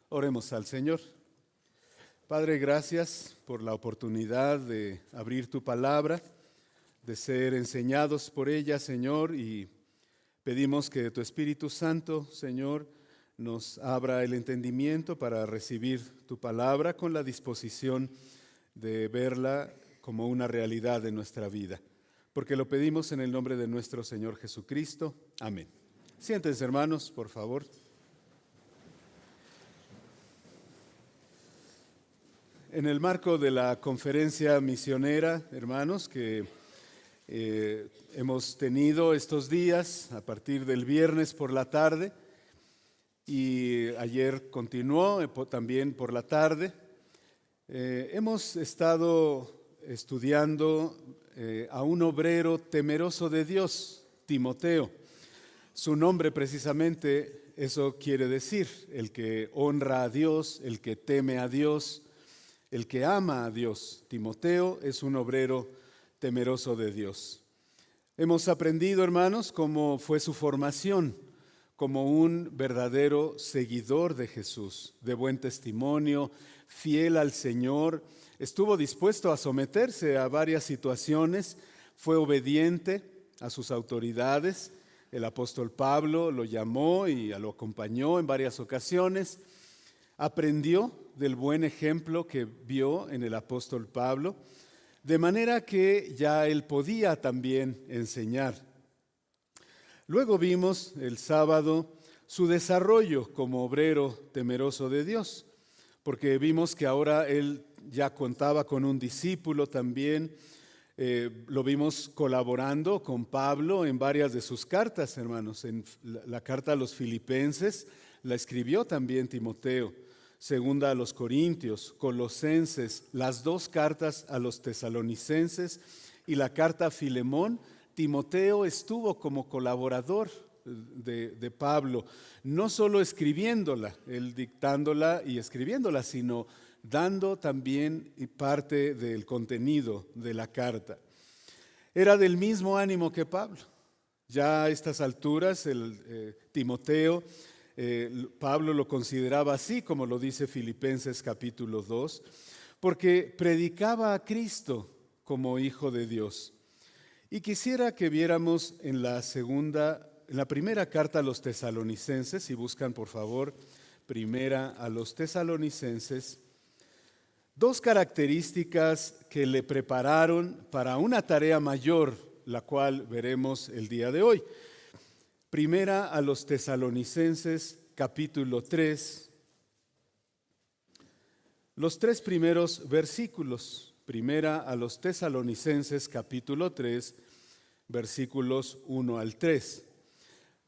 Oremos al Señor. Padre, gracias por la oportunidad de abrir tu palabra, de ser enseñados por ella, Señor, y pedimos que tu Espíritu Santo, Señor, nos abra el entendimiento para recibir tu palabra con la disposición de verla como una realidad de nuestra vida. Porque lo pedimos en el nombre de nuestro Señor Jesucristo. Amén. Siéntense, hermanos, por favor. En el marco de la conferencia misionera, hermanos, que hemos tenido estos días a partir del viernes por la tarde y ayer continuó también por la tarde, hemos estado estudiando a un obrero temeroso de Dios, Timoteo. Su nombre precisamente eso quiere decir, el que honra a Dios, el que teme a Dios, el que ama a Dios. Timoteo es un obrero temeroso de Dios. Hemos aprendido, hermanos, cómo fue su formación como un verdadero seguidor de Jesús, de buen testimonio, fiel al Señor. Estuvo dispuesto a someterse a varias situaciones, fue obediente a sus autoridades. El apóstol Pablo lo llamó y lo acompañó en varias ocasiones. Aprendió del buen ejemplo que vio en el apóstol Pablo, de manera que ya él podía también enseñar. Luego vimos el sábado su desarrollo como obrero temeroso de Dios, porque vimos que ahora él ya contaba con un discípulo también. Lo vimos colaborando con Pablo en varias de sus cartas, hermanos. En la carta a los Filipenses la escribió también Timoteo. Segunda a los Corintios, Colosenses, las dos cartas a los Tesalonicenses y la carta a Filemón. Timoteo estuvo como colaborador de Pablo, no solo escribiéndola, él dictándola y escribiéndola, sino dando también parte del contenido de la carta. Era del mismo ánimo que Pablo. Ya a estas alturas, Timoteo, Pablo lo consideraba así, como lo dice Filipenses capítulo 2, porque predicaba a Cristo como Hijo de Dios. Y quisiera que viéramos en la primera carta a los Tesalonicenses, si buscan por favor, primera a los Tesalonicenses, dos características que le prepararon para una tarea mayor, la cual veremos el día de hoy. Primera a los Tesalonicenses, capítulo 3, los tres primeros versículos. Primera a los Tesalonicenses, capítulo 3, versículos 1 al 3.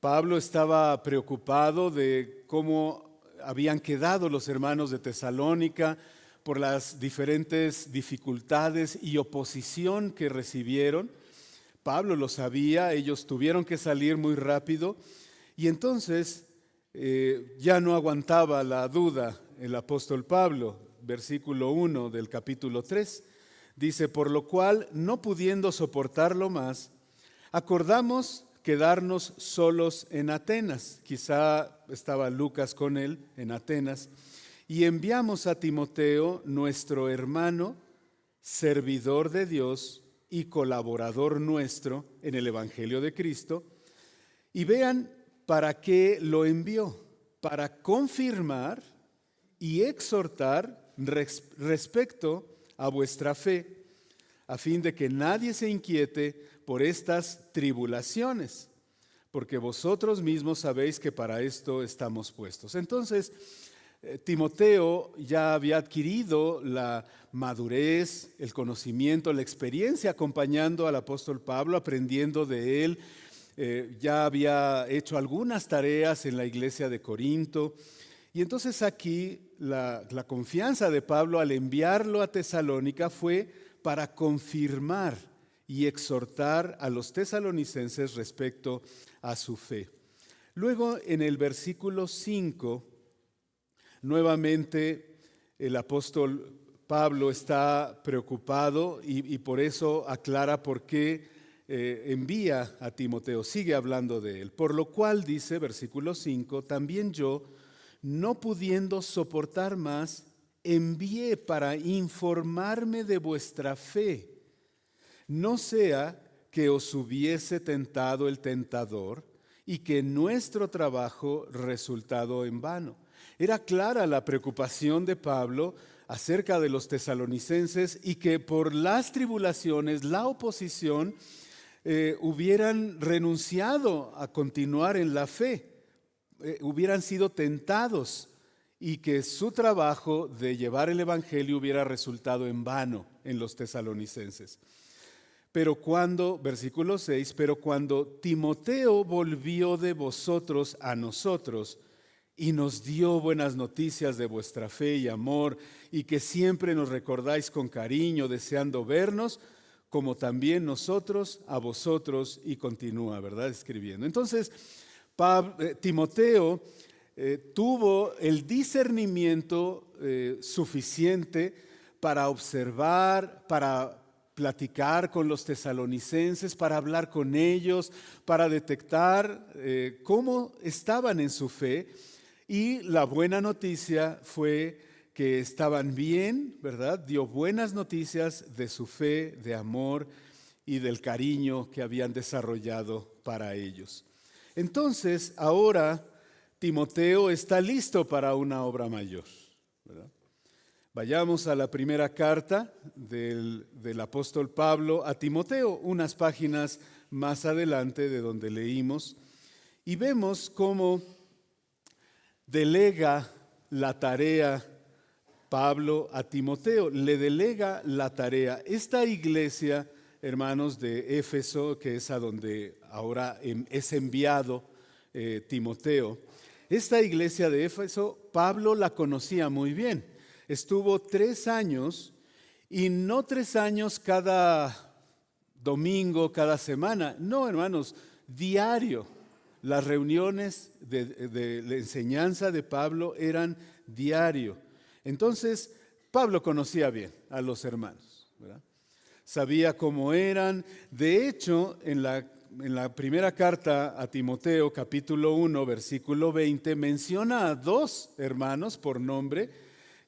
Pablo estaba preocupado de cómo habían quedado los hermanos de Tesalónica por las diferentes dificultades y oposición que recibieron. Pablo lo sabía, ellos tuvieron que salir muy rápido y entonces ya no aguantaba la duda el apóstol Pablo. Versículo 1 del capítulo 3 dice: por lo cual, no pudiendo soportarlo más, acordamos quedarnos solos en Atenas. Quizá estaba Lucas con él en Atenas. Y enviamos a Timoteo, nuestro hermano, servidor de Dios y colaborador nuestro en el Evangelio de Cristo. Y vean para qué lo envió: para confirmar y exhortar respecto a vuestra fe, a fin de que nadie se inquiete por estas tribulaciones, porque vosotros mismos sabéis que para esto estamos puestos. Entonces, Timoteo ya había adquirido la madurez, el conocimiento, la experiencia acompañando al apóstol Pablo, aprendiendo de él. Ya había hecho algunas tareas en la iglesia de Corinto. Y entonces aquí la confianza de Pablo al enviarlo a Tesalónica fue para confirmar y exhortar a los tesalonicenses respecto a su fe. Luego en el versículo 5, nuevamente el apóstol Pablo está preocupado y por eso aclara por qué envía a Timoteo. Sigue hablando de él. Por lo cual dice, versículo 5, también yo, no pudiendo soportar más, envié para informarme de vuestra fe, no sea que os hubiese tentado el tentador y que nuestro trabajo resultado en vano. Era clara la preocupación de Pablo acerca de los tesalonicenses y que por las tribulaciones, la oposición, hubieran renunciado a continuar en la fe, hubieran sido tentados y que su trabajo de llevar el evangelio hubiera resultado en vano en los tesalonicenses. Pero cuando, versículo 6, pero cuando Timoteo volvió de vosotros a nosotros y nos dio buenas noticias de vuestra fe y amor, y que siempre nos recordáis con cariño, deseando vernos, como también nosotros a vosotros, y continúa, ¿verdad? Escribiendo. Entonces, Timoteo tuvo el discernimiento suficiente para observar, para platicar con los tesalonicenses, para hablar con ellos, para detectar cómo estaban en su fe. Y la buena noticia fue que estaban bien, ¿verdad? Dio buenas noticias de su fe, de amor y del cariño que habían desarrollado para ellos. Entonces, ahora Timoteo está listo para una obra mayor, ¿verdad? Vayamos a la primera carta del apóstol Pablo a Timoteo, unas páginas más adelante de donde leímos, y vemos cómo delega la tarea Pablo a Timoteo, le delega la tarea. Esta iglesia, hermanos, de Éfeso, que es a donde ahora es enviado Timoteo, esta iglesia de Éfeso, Pablo la conocía muy bien. Estuvo 3 años, y no 3 años cada domingo, cada semana, no, hermanos, diario. Las reuniones de la enseñanza de Pablo eran diario. Entonces, Pablo conocía bien a los hermanos, ¿verdad? Sabía cómo eran. De hecho, en la primera carta a Timoteo, capítulo 1, versículo 20, menciona a 2 hermanos por nombre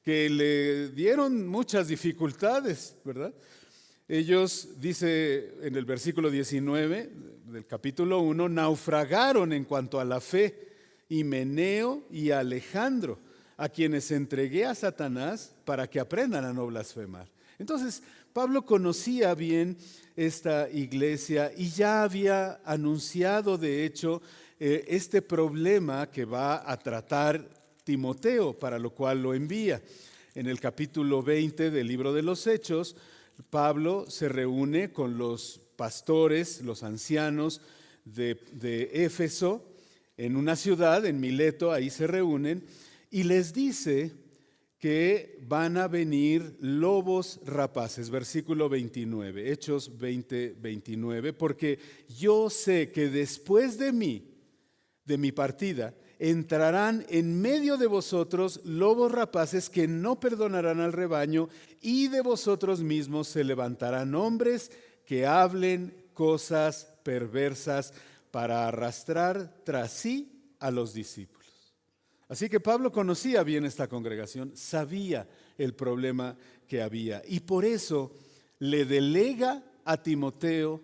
que le dieron muchas dificultades, ¿verdad? Ellos, dice en el versículo 19 del capítulo 1, naufragaron en cuanto a la fe, Himeneo y Alejandro, a quienes entregué a Satanás para que aprendan a no blasfemar. Entonces, Pablo conocía bien esta iglesia y ya había anunciado, de hecho, este problema que va a tratar Timoteo, para lo cual lo envía. En el capítulo 20 del libro de los Hechos, Pablo se reúne con los pastores, los ancianos de Éfeso, en una ciudad, en Mileto, ahí se reúnen, y les dice que van a venir lobos rapaces, versículo 29, Hechos 20, 29, porque yo sé que después de mi partida, entrarán en medio de vosotros lobos rapaces que no perdonarán al rebaño, y de vosotros mismos se levantarán hombres que hablen cosas perversas para arrastrar tras sí a los discípulos. Así que Pablo conocía bien esta congregación, sabía el problema que había, y por eso le delega a Timoteo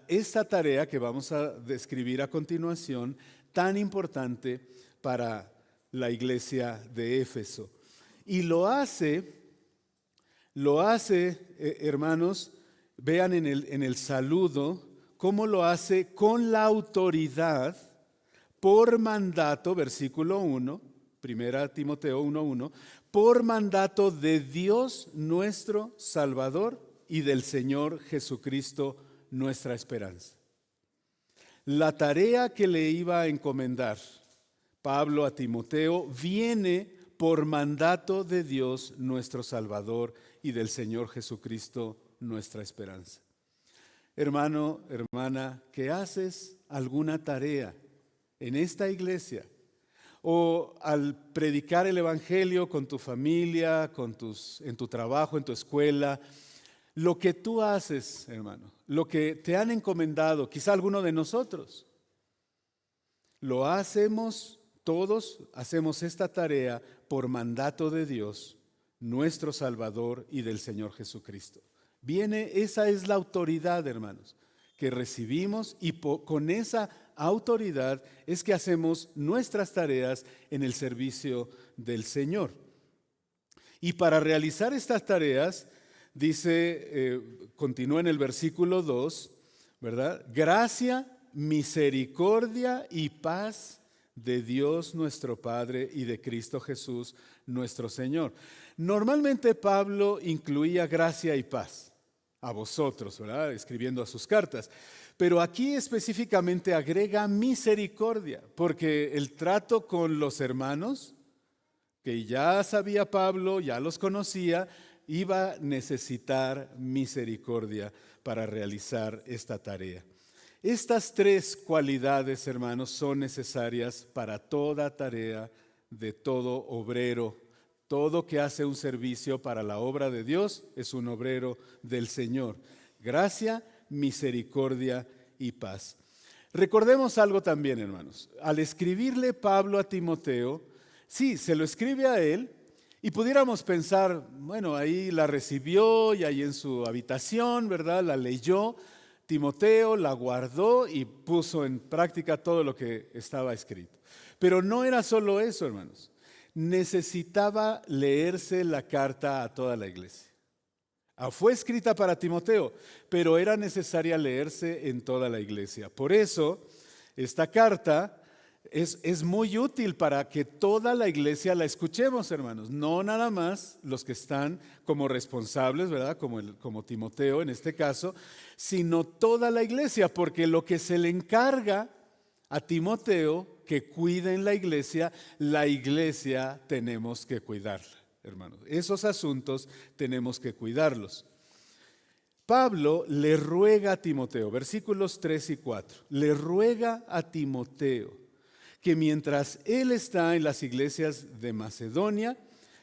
esta tarea que vamos a describir a continuación, tan importante para la iglesia de Éfeso. Y lo hace, hermanos, vean en el saludo, cómo lo hace con la autoridad, por mandato, versículo 1, 1 Timoteo 1:1, por mandato de Dios nuestro Salvador y del Señor Jesucristo nuestra esperanza. La tarea que le iba a encomendar Pablo a Timoteo viene por mandato de Dios nuestro Salvador y del Señor Jesucristo nuestra esperanza. Hermano, hermana, ¿que haces alguna tarea en esta iglesia? O al predicar el evangelio con tu familia, en tu trabajo, en tu escuela, lo que tú haces, hermano, lo que te han encomendado, quizá alguno de nosotros, lo hacemos Todos hacemos esta tarea por mandato de Dios, nuestro Salvador y del Señor Jesucristo. Esa es la autoridad, hermanos, que recibimos, y con esa autoridad es que hacemos nuestras tareas en el servicio del Señor. Y para realizar estas tareas, dice, continúa en el versículo 2, ¿verdad? Gracia, misericordia y paz de Dios nuestro Padre y de Cristo Jesús nuestro Señor. Normalmente Pablo incluía gracia y paz a vosotros, ¿verdad? Escribiendo a sus cartas. Pero aquí específicamente agrega misericordia, porque el trato con los hermanos, que ya sabía Pablo, ya los conocía, iba a necesitar misericordia para realizar esta tarea. Estas tres cualidades, hermanos, son necesarias para toda tarea de todo obrero. Todo que hace un servicio para la obra de Dios es un obrero del Señor. Gracia, misericordia y paz. Recordemos algo también, hermanos. Al escribirle Pablo a Timoteo, sí, se lo escribe a él, y pudiéramos pensar, bueno, ahí la recibió y ahí en su habitación, ¿verdad? La leyó. Timoteo la guardó y puso en práctica todo lo que estaba escrito. Pero no era solo eso, hermanos. Necesitaba leerse la carta a toda la iglesia. Fue escrita para Timoteo, pero era necesaria leerse en toda la iglesia. Por eso, esta carta es muy útil para que toda la iglesia la escuchemos, hermanos. No nada más los que están como responsables, ¿verdad? Como Timoteo en este caso, sino toda la iglesia, porque lo que se le encarga a Timoteo que cuide en la iglesia tenemos que cuidarla, hermanos. Esos asuntos tenemos que cuidarlos. Pablo le ruega a Timoteo, versículos 3 y 4, le ruega a Timoteo que mientras él está en las iglesias de Macedonia,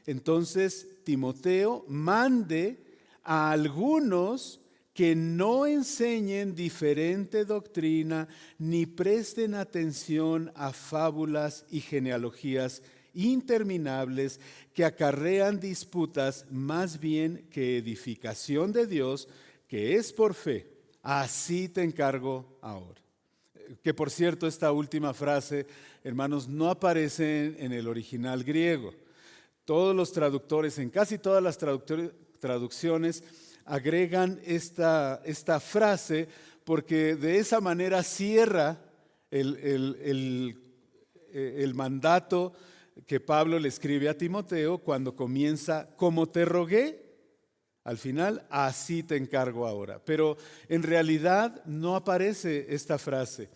entonces Timoteo mande a algunos que no enseñen diferente doctrina ni presten atención a fábulas y genealogías interminables que acarrean disputas más bien que edificación de Dios, que es por fe. Así te encargo ahora. Que por cierto, esta última frase, hermanos, no aparece en el original griego. Todos los traductores, en casi todas las traducciones, agregan esta frase porque de esa manera cierra el mandato que Pablo le escribe a Timoteo cuando comienza, como te rogué, al final, así te encargo ahora. Pero en realidad no aparece esta frase.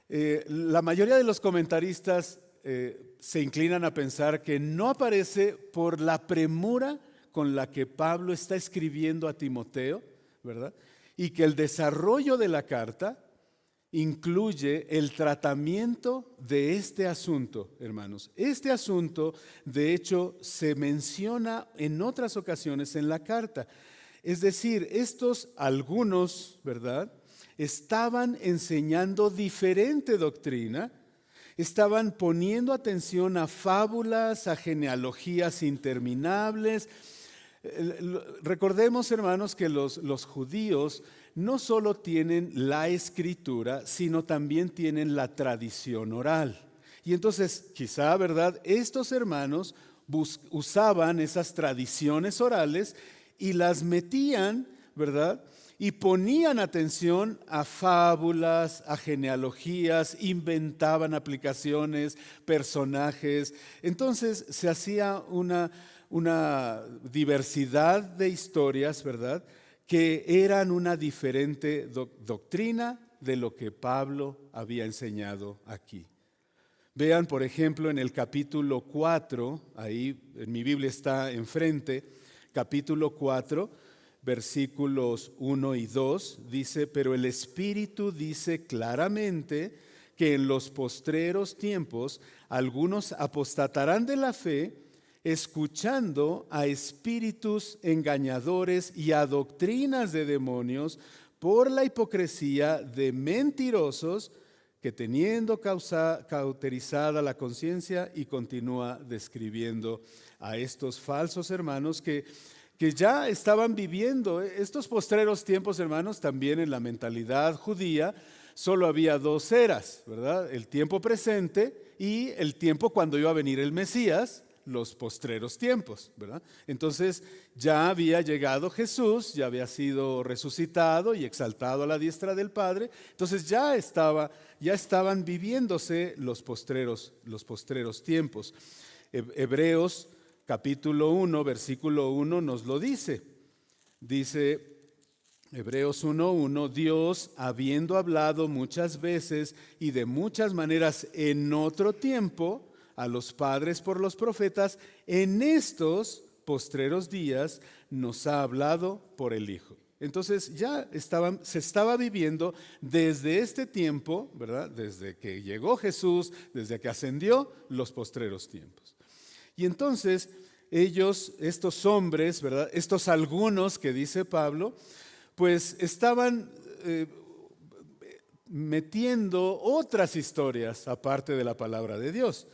La mayoría de los comentaristas se inclinan a pensar que no aparece por la premura con la que Pablo está escribiendo a Timoteo, ¿verdad? Y que el desarrollo de la carta incluye el tratamiento de este asunto, hermanos. Este asunto, de hecho, se menciona en otras ocasiones en la carta. Es decir, estos algunos, ¿verdad?, estaban enseñando diferente doctrina, estaban poniendo atención a fábulas, a genealogías interminables. Recordemos, hermanos, que los judíos no solo tienen la escritura, sino también tienen la tradición oral. Y entonces, quizá, ¿verdad?, estos hermanos usaban esas tradiciones orales y las metían, ¿verdad?, y ponían atención a fábulas, a genealogías, inventaban aplicaciones, personajes. Entonces se hacía una diversidad de historias, ¿verdad?, que eran una diferente doctrina de lo que Pablo había enseñado aquí. Vean, por ejemplo, en el capítulo 4, ahí en mi Biblia está enfrente, capítulo 4, versículos 1 y 2, dice: pero el Espíritu dice claramente que en los postreros tiempos algunos apostatarán de la fe, escuchando a espíritus engañadores y a doctrinas de demonios por la hipocresía de mentirosos, que teniendo cauterizada la conciencia, y continúa describiendo a estos falsos hermanos que ya estaban viviendo estos postreros tiempos, hermanos. También en la mentalidad judía solo había dos eras, ¿verdad? El tiempo presente y el tiempo cuando iba a venir el Mesías, los postreros tiempos, ¿verdad? Entonces ya había llegado Jesús, ya había sido resucitado y exaltado a la diestra del Padre. Entonces ya estaban viviéndose los postreros tiempos. Hebreos capítulo 1, versículo 1 nos lo dice. Dice Hebreos 1:1, Dios, habiendo hablado muchas veces y de muchas maneras en otro tiempo a los padres por los profetas, en estos postreros días nos ha hablado por el Hijo. Entonces ya se estaba viviendo desde este tiempo, ¿verdad? Desde que llegó Jesús, desde que ascendió, los postreros tiempos. Y entonces ellos, estos hombres, ¿verdad? Estos algunos que dice Pablo, pues estaban metiendo otras historias aparte de la palabra de Dios.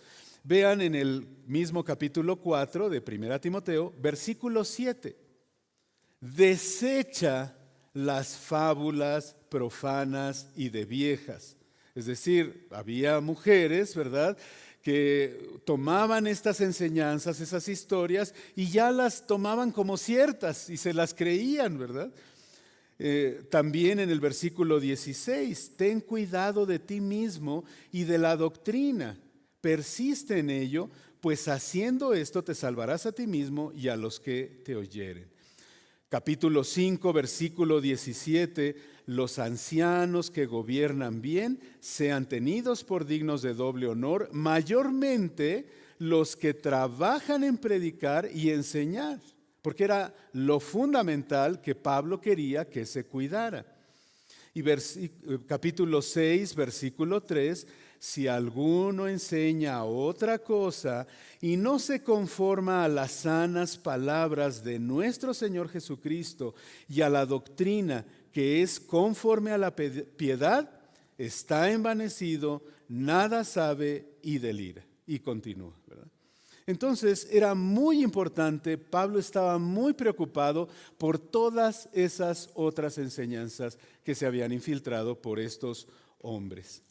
Vean en el mismo capítulo 4 de 1 Timoteo, versículo 7. Desecha las fábulas profanas y de viejas. Es decir, había mujeres, ¿verdad?, que tomaban estas enseñanzas, esas historias, y ya las tomaban como ciertas y se las creían, ¿verdad? También en el versículo 16, ten cuidado de ti mismo y de la doctrina, persiste en ello, pues haciendo esto te salvarás a ti mismo y a los que te oyeren. Capítulo 5, versículo 17, los ancianos que gobiernan bien sean tenidos por dignos de doble honor, mayormente los que trabajan en predicar y enseñar, porque era lo fundamental que Pablo quería que se cuidara. Y capítulo 6, versículo 3, si alguno enseña otra cosa y no se conforma a las sanas palabras de nuestro Señor Jesucristo y a la doctrina que es conforme a la piedad, está envanecido, nada sabe y delira. Y continúa, ¿verdad? Entonces era muy importante, Pablo estaba muy preocupado por todas esas otras enseñanzas que se habían infiltrado por estos hombres.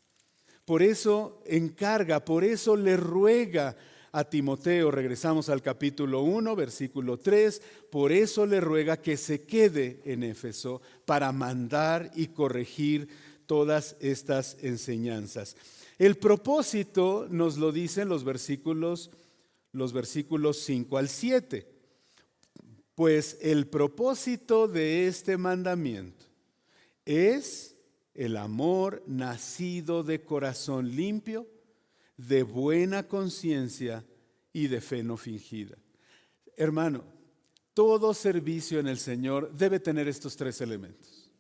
Por eso encarga, por eso le ruega a Timoteo, regresamos al capítulo 1, versículo 3, por eso le ruega que se quede en Éfeso para mandar y corregir todas estas enseñanzas. El propósito nos lo dicen los versículos 5 al 7. Pues el propósito de este mandamiento es el amor nacido de corazón limpio, de buena conciencia y de fe no fingida. Hermano, todo servicio en el Señor debe tener estos tres elementos.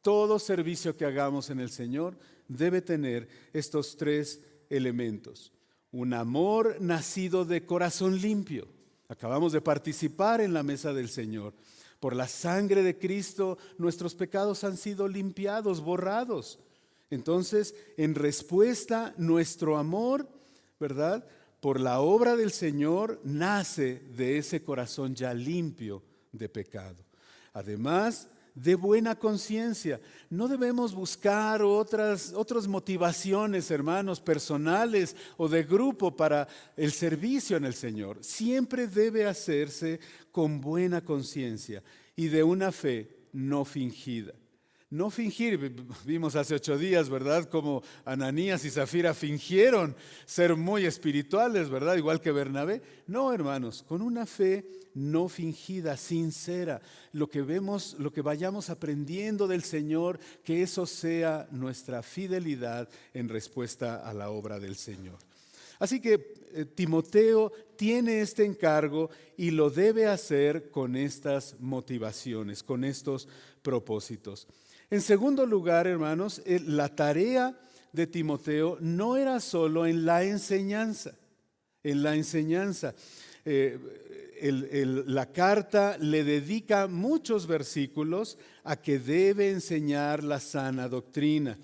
Todo servicio que hagamos en el Señor debe tener estos tres elementos. Un amor nacido de corazón limpio. Acabamos de participar en la mesa del Señor. Por la sangre de Cristo, nuestros pecados han sido limpiados, borrados. Entonces, en respuesta, nuestro amor, ¿verdad?, por la obra del Señor, nace de ese corazón ya limpio de pecado. Además, de buena conciencia. No debemos buscar otras motivaciones, hermanos, personales o de grupo para el servicio en el Señor. Siempre debe hacerse con buena conciencia y de una fe no fingida. No fingir, vimos hace 8 días, ¿verdad?, como Ananías y Zafira fingieron ser muy espirituales, ¿verdad?, igual que Bernabé. No, hermanos, con una fe no fingida, sincera, lo que vemos, lo que vayamos aprendiendo del Señor, que eso sea nuestra fidelidad en respuesta a la obra del Señor. Así que Timoteo tiene este encargo y lo debe hacer con estas motivaciones, con estos propósitos. En segundo lugar, hermanos, la tarea de Timoteo no era solo en la enseñanza. La carta le dedica muchos versículos a que debe enseñar la sana doctrina.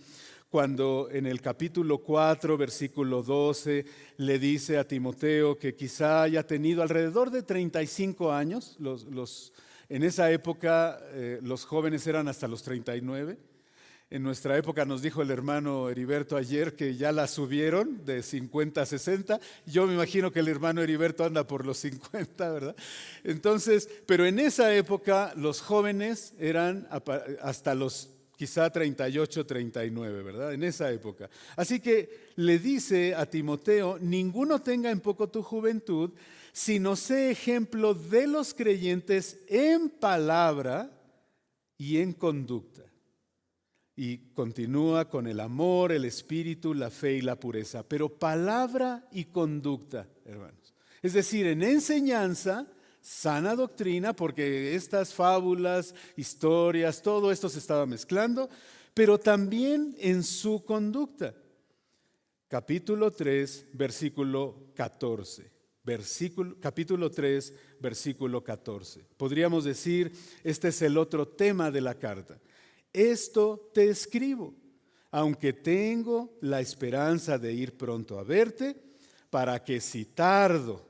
cuando en el capítulo 4, versículo 12, le dice a Timoteo que quizá haya tenido alrededor de 35 años. En esa época los jóvenes eran hasta los 39. En nuestra época nos dijo el hermano Heriberto ayer que ya la subieron de 50 a 60. Yo me imagino que el hermano Heriberto anda por los 50, ¿verdad? Entonces, pero en esa época los jóvenes eran hasta los quizá 38, 39, ¿verdad? En esa época. Así que le dice a Timoteo: ninguno tenga en poco tu juventud, sino sé ejemplo de los creyentes en palabra y en conducta. Y continúa con el amor, el espíritu, la fe y la pureza. Pero palabra y conducta, hermanos. Es decir, en enseñanza, sana doctrina, porque estas fábulas, historias, todo esto se estaba mezclando, pero también en su conducta. Capítulo 3, versículo 14. Capítulo 3, versículo 14. Podríamos decir, este es el otro tema de la carta. Esto te escribo, aunque tengo la esperanza de ir pronto a verte, para que si tardo,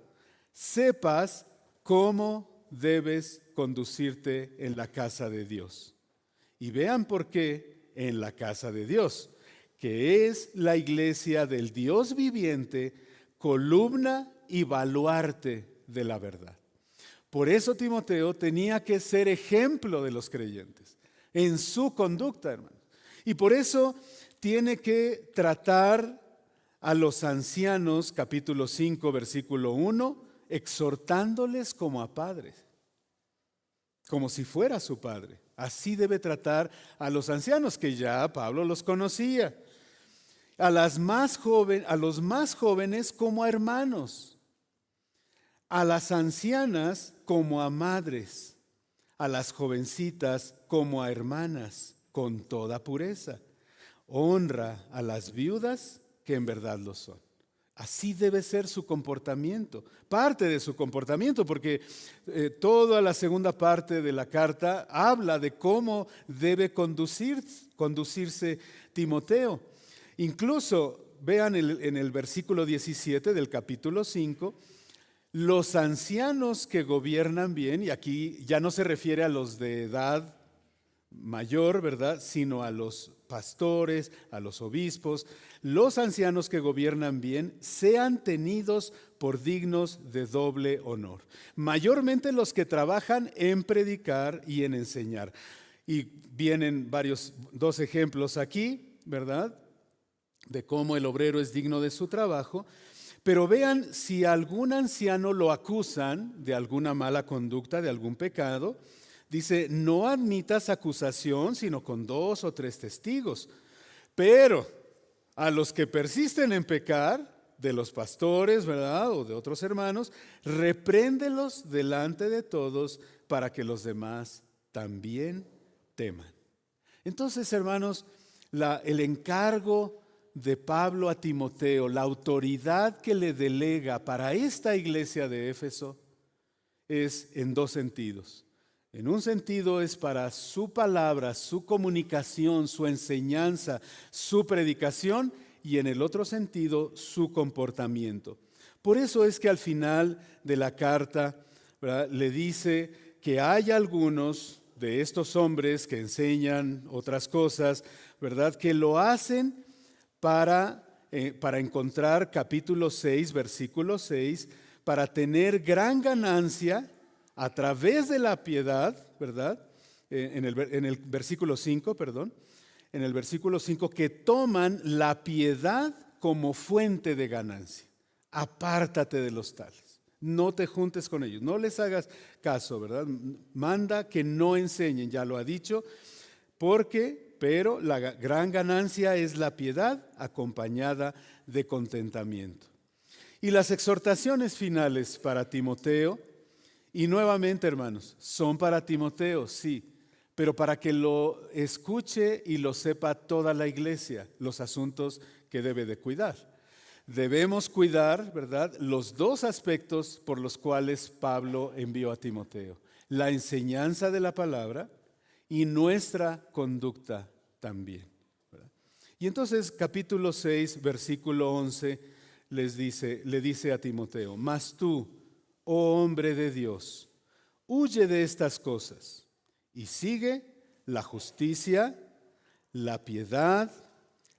sepas cómo debes conducirte en la casa de Dios. Y vean por qué en la casa de Dios, que es la iglesia del Dios viviente, columna y baluarte de la verdad. Por eso Timoteo tenía que ser ejemplo de los creyentes en su conducta, hermanos. Y por eso tiene que tratar a los ancianos, capítulo 5, versículo 1, exhortándoles como a padres, como si fuera su padre. Así debe tratar a los ancianos, que ya Pablo los conocía. A los más jóvenes como a hermanos. A las ancianas como a madres. A las jovencitas como a hermanas, con toda pureza. Honra a las viudas, que en verdad lo son. Así debe ser su comportamiento, parte de su comportamiento, porque toda la segunda parte de la carta habla de cómo debe conducirse Timoteo. Incluso vean en el versículo 17 del capítulo 5, los ancianos que gobiernan bien, y aquí ya no se refiere a los de edad mayor, ¿verdad?, sino a los pastores, a los obispos, los ancianos que gobiernan bien sean tenidos por dignos de doble honor. Mayormente los que trabajan en predicar y en enseñar. Y vienen dos ejemplos aquí, ¿verdad?, de cómo el obrero es digno de su trabajo. Pero vean, si algún anciano lo acusan de alguna mala conducta, de algún pecado, dice: no admitas acusación sino con 2 o 3 testigos. Pero a los que persisten en pecar, de los pastores, ¿verdad?, o de otros hermanos, repréndelos delante de todos, para que los demás también teman. Entonces, hermanos, el encargo de Pablo a Timoteo, la autoridad que le delega para esta iglesia de Éfeso, es en 2 sentidos. En un sentido es para su palabra, su comunicación, su enseñanza, su predicación, y en el otro sentido su comportamiento. Por eso es que al final de la carta, ¿verdad?, le dice que hay algunos de estos hombres que enseñan otras cosas, ¿verdad?, que lo hacen para encontrar, capítulo 6, versículo 6, para tener gran ganancia a través de la piedad, ¿verdad? En el versículo 5, perdón, en el versículo 5, que toman la piedad como fuente de ganancia. Apártate de los tales, no te juntes con ellos, no les hagas caso, ¿verdad? Manda que no enseñen, ya lo ha dicho, pero la gran ganancia es la piedad acompañada de contentamiento. Y las exhortaciones finales para Timoteo, y nuevamente, hermanos, son para Timoteo, sí, pero para que lo escuche y lo sepa toda la iglesia, los asuntos que debe de cuidar. Debemos cuidar, ¿verdad?, los 2 aspectos por los cuales Pablo envió a Timoteo: la enseñanza de la palabra y nuestra conducta también, ¿verdad? Y entonces capítulo 6, versículo 11, le dice a Timoteo: mas tú, oh hombre de Dios, huye de estas cosas y sigue la justicia, la piedad,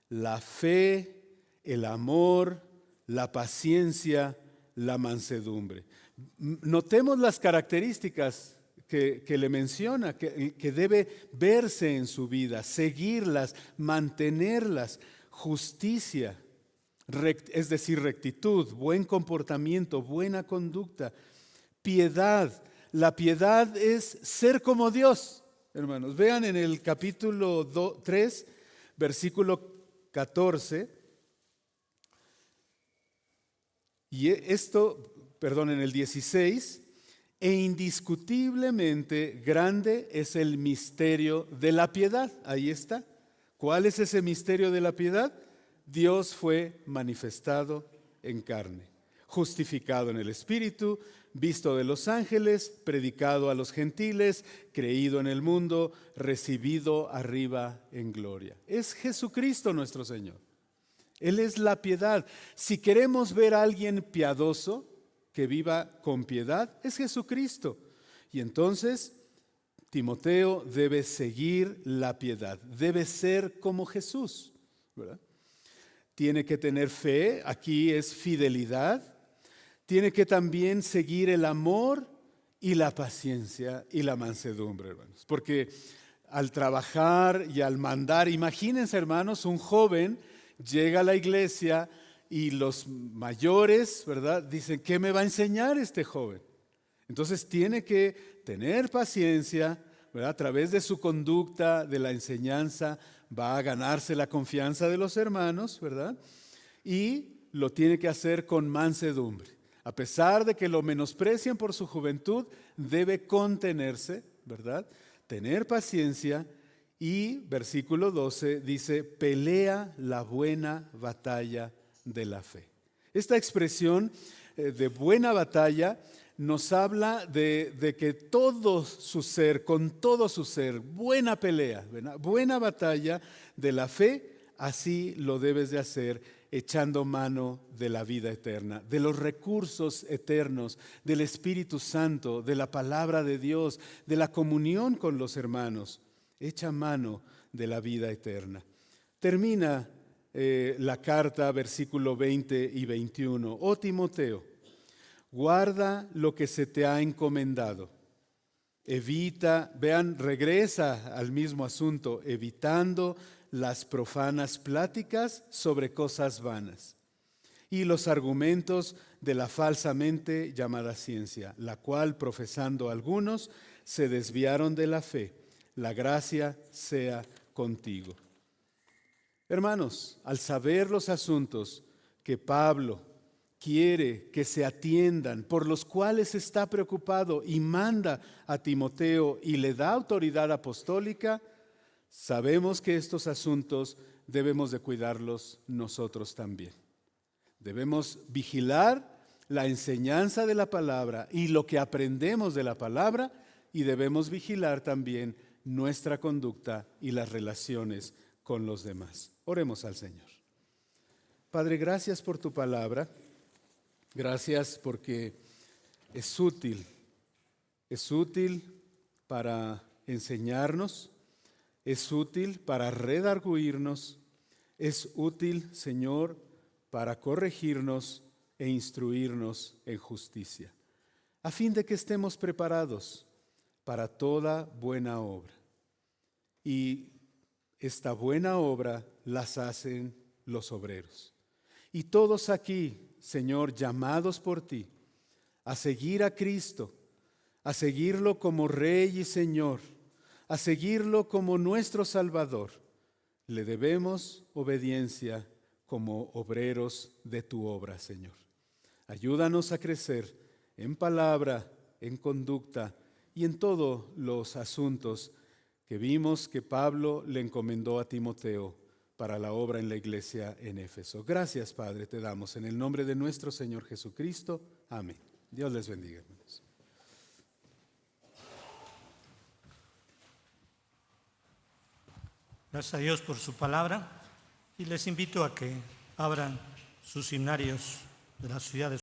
la fe, el amor, la paciencia, la mansedumbre. Notemos las características que le menciona, que debe verse en su vida, seguirlas, mantenerlas: justicia, es decir, rectitud, buen comportamiento, buena conducta; piedad. La piedad es ser como Dios, hermanos. Vean en el capítulo 3, versículo 14, en el 16: e indiscutiblemente grande es el misterio de la piedad. Ahí está. ¿Cuál es ese misterio de la piedad? Dios fue manifestado en carne, justificado en el Espíritu, visto de los ángeles, predicado a los gentiles, creído en el mundo, recibido arriba en gloria. Es Jesucristo nuestro Señor. Él es la piedad. Si queremos ver a alguien piadoso, que viva con piedad, es Jesucristo. Y entonces Timoteo debe seguir la piedad, debe ser como Jesús, ¿verdad? Tiene que tener fe, aquí es fidelidad. Tiene que también seguir el amor y la paciencia y la mansedumbre, hermanos. Porque al trabajar y al mandar, imagínense, hermanos, un joven llega a la iglesia y los mayores, ¿verdad?, dicen: ¿qué me va a enseñar este joven? Entonces tiene que tener paciencia, ¿verdad? A través de su conducta, de la enseñanza, va a ganarse la confianza de los hermanos, ¿verdad? Y lo tiene que hacer con mansedumbre. A pesar de que lo menosprecien por su juventud, debe contenerse, ¿verdad? Tener paciencia. Y versículo 12 dice: pelea la buena batalla de la fe. Esta expresión de buena batalla nos habla de que todo su ser, con todo su ser, buena pelea, buena batalla de la fe. Así lo debes de hacer, echando mano de la vida eterna, de los recursos eternos, del Espíritu Santo, de la palabra de Dios, de la comunión con los hermanos. Echa mano de la vida eterna. Termina la carta, versículo 20 y 21. Oh Timoteo, guarda lo que se te ha encomendado. Evita, regresa al mismo asunto, evitando las profanas pláticas sobre cosas vanas y los argumentos de la falsamente llamada ciencia, la cual, profesando algunos, se desviaron de la fe. La gracia sea contigo. Hermanos, al saber los asuntos que Pablo quiere que se atiendan, por los cuales está preocupado y manda a Timoteo y le da autoridad apostólica, sabemos que estos asuntos debemos de cuidarlos nosotros también. Debemos vigilar la enseñanza de la palabra y lo que aprendemos de la palabra, y debemos vigilar también nuestra conducta y las relaciones con los demás. Oremos al Señor. Padre, gracias por tu palabra. Gracias porque es útil para enseñarnos, es útil para redarguirnos, es útil, Señor, para corregirnos e instruirnos en justicia, a fin de que estemos preparados para toda buena obra. Y esta buena obra las hacen los obreros. Y todos aquí, Señor, llamados por ti a seguir a Cristo, a seguirlo como Rey y Señor, a seguirlo como nuestro Salvador, le debemos obediencia como obreros de tu obra, Señor. Ayúdanos a crecer en palabra, en conducta y en todos los asuntos que vimos que Pablo le encomendó a Timoteo para la obra en la iglesia en Éfeso. Gracias, Padre, te damos en el nombre de nuestro Señor Jesucristo. Amén. Dios les bendiga, hermanos. Gracias a Dios por su palabra. Y les invito a que abran sus himnarios de las ciudades.